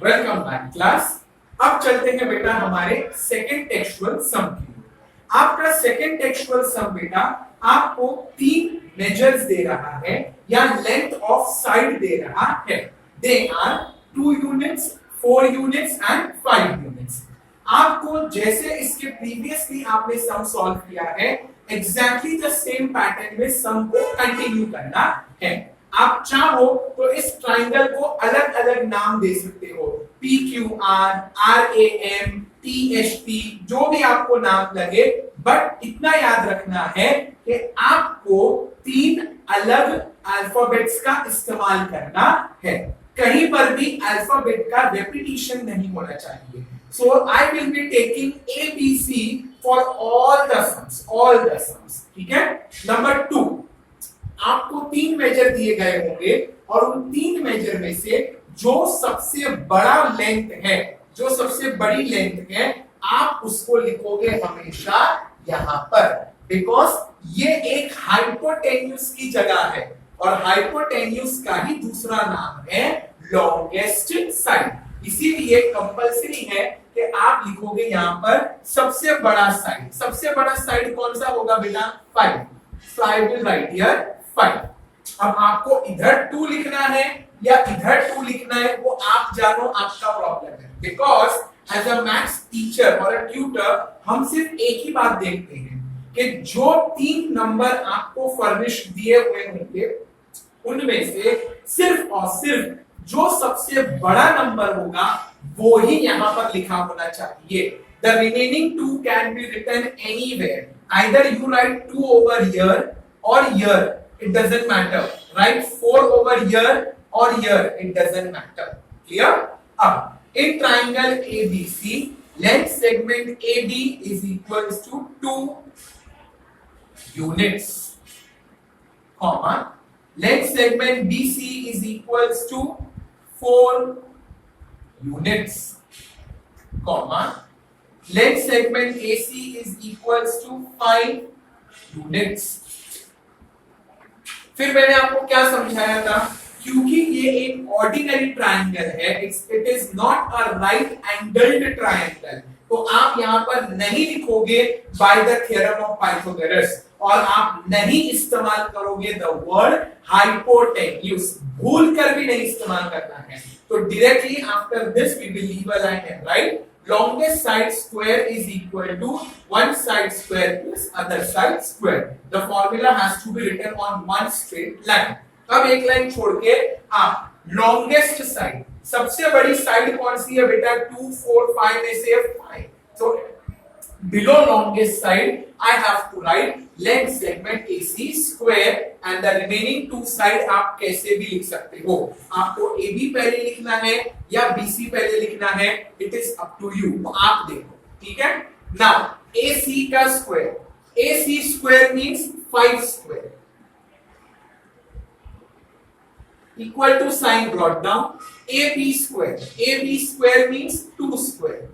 Welcome back class. अब चलते हैं बेटा हमारे सेकंड टेक्सचुअल सम की ओर। आपका सेकंड टेक्सचुअल सम बेटा आपको तीन मेजर्स दे रहा है या लेंथ ऑफ साइड दे रहा है। They are 2 units, 4 units and 5 units. आपको जैसे इसके प्रीवियसली आपने सम सॉल्व किया है एग्जैक्टली द सेम पैटर्न में सम को कंटिन्यू करना है। आप चाहो तो इस ट्राइंगल को अलग अलग नाम दे सकते हो, P Q R, R A M, T H T, जो भी आपको नाम लगे, बट इतना याद रखना है कि आपको तीन अलग अल्फाबेट्स का इस्तेमाल करना है। कहीं पर भी अल्फाबेट का रेपिटेशन नहीं होना चाहिए। So I will be taking A B C for all the sums, ठीक है। नंबर 2, आपको तीन मेजर दिए गए होंगे और उन तीन मेजर में से जो सबसे बड़ा लेंथ है, जो सबसे बड़ी लेंथ है, आप उसको लिखोगे हमेशा यहां पर, बिकॉज ये एक हाइपोटेन्यूज की जगह है और हाइपोटेन्यूज का ही दूसरा नाम है लॉन्गेस्ट साइड। इसीलिए कंपल्सरी है कि आप लिखोगे यहां पर सबसे बड़ा साइड। सबसे बड़ा साइड कौन सा होगा बेटा? 5। So I will write here 5। अब आपको इधर 2 लिखना है या इधर 2 लिखना है वो आप जानो, आपका प्रॉब्लम है। Because as a maths teacher और अ ट्यूटर हम सिर्फ एक ही बात देखते हैं कि जो 3 नंबर आपको फर्निश दिए हुए होंगे उनमें से सिर्फ और सिर्फ जो सबसे बड़ा नंबर होगा वो ही यहां पर लिखा होना चाहिए। The remaining 2 can be written anywhere. Either you write 2 over here or here, it doesn't matter. Write 4 over here or here, it doesn't matter. Clear? अब in triangle ABC, length segment AB is equals to 2 units, comma, length segment BC is equals to 4 units, comma, length segment AC is equals to 5 units। फिर मैंने आपको क्या समझाया था? क्योंकि ये एक ऑर्डिनरी ट्रायंगल है, it is not a right angled triangle, तो आप यहां पर नहीं लिखोगे by the theorem of Pythagoras और आप नहीं इस्तेमाल करोगे द वर्ड हाइपोटेन्यूज, भूल कर भी नहीं इस्तेमाल करना है। तो directly after this we will leave a line and write longest side square is equal to one side square plus other side square. The formula has to be written on one straight line. अब एक line छोड़ के आप longest side, सबसे बड़ी side कौन सी है बेटा? 2, 4, 5 में से 5। So below longest side I have to write length segment AC square and the remaining 2 side आप कैसे भी लिख सकते हो। आपको AB पहले लिखना है या BC पहले लिखना है, it is up to you, तो आप देखो, ठीक है। Now AC का square, AC square means 5 square equal to sign brought down AB square means 2 square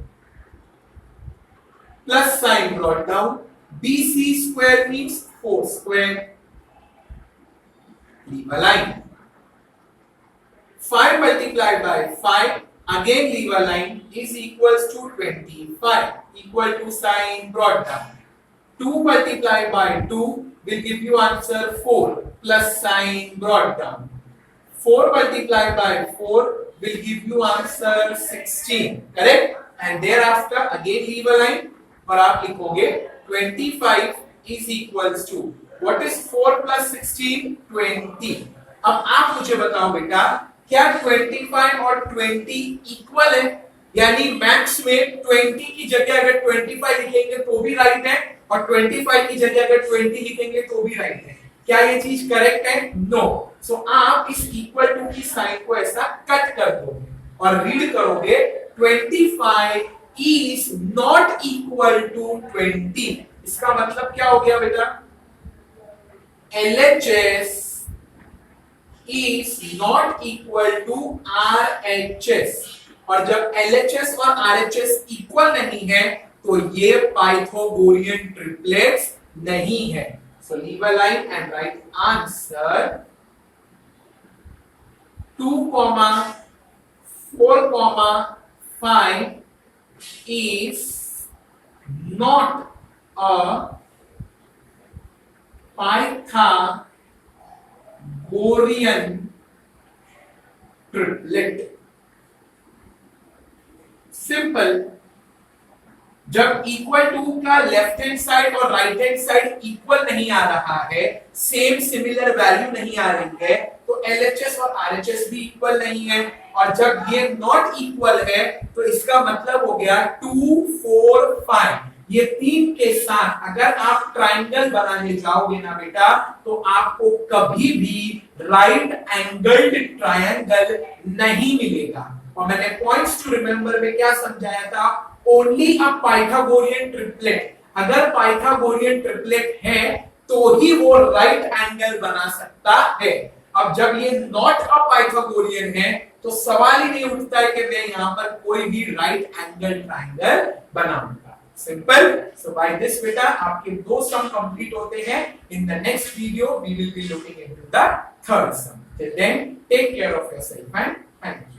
plus sign brought down BC square means 4 square, leave a line, 5 multiplied by 5 again leave a line is equals to 25 equal to sign brought down, 2 multiplied by 2 will give you answer 4 plus sign brought down, 4 multiplied by 4 will give you answer 16, correct, and thereafter again leave a line और आप लिखोगे 25 is equals to what is 4 plus 16? 20। अब आप मुझे बताओ बेटा, क्या 25 और 20 इक्वल है? यानी मैथ्स में 20 की जगह अगर 25 लिखेंगे तो भी राइट है और 25 की जगह अगर 20 लिखेंगे तो भी राइट है। क्या ये चीज करेक्ट है? नो। सो आप इस इक्वल टू की साइन को ऐसा कट कर दोगे और रीड करोगे 25 is not equal to 20। इसका मतलब क्या हो गया बेटा? LHS is not equal to RHS, और जब LHS और RHS इक्वल नहीं है तो ये पाइथागोरियन ट्रिपलेट्स नहीं है। So leave a line and write answer 2, 4,5 is not a Pythagorean triplet. Simple, जब इक्वल टू का लेफ्ट हैंड साइड और राइट हैंड साइड इक्वल नहीं आ रहा है, सेम सिमिलर वैल्यू नहीं आ रही है, तो LHS और RHS भी इक्वल नहीं है। और जब ये नॉट इक्वल है तो इसका मतलब हो गया 2, 4, 5, ये तीन के साथ अगर आप ट्राइंगल बनाने जाओगे ना बेटा, तो आपको कभी भी राइट एंगल्ड ट्रायंगल नहीं मिलेगा। और मैंने पॉइंट्स टू रिमेंबर में क्या समझाया था, ओनली अ पाइथागोरियन ट्रिपलेट, अगर पाइथागोरियन ट्रिपलेट है तो ही वो राइट एंगल बना सकता है। अब जब ये नॉट अ पाइथागोरियन है तो सवाल ही नहीं उठता है कि मैं यहां पर कोई भी राइट एंगल ट्रायंगल बनाऊंगा। सिंपल। सो बाय दिस बेटा आपके दो सम कंप्लीट होते हैं। In the next video we will be looking into the third sum. Till then take care of yourself and thank you.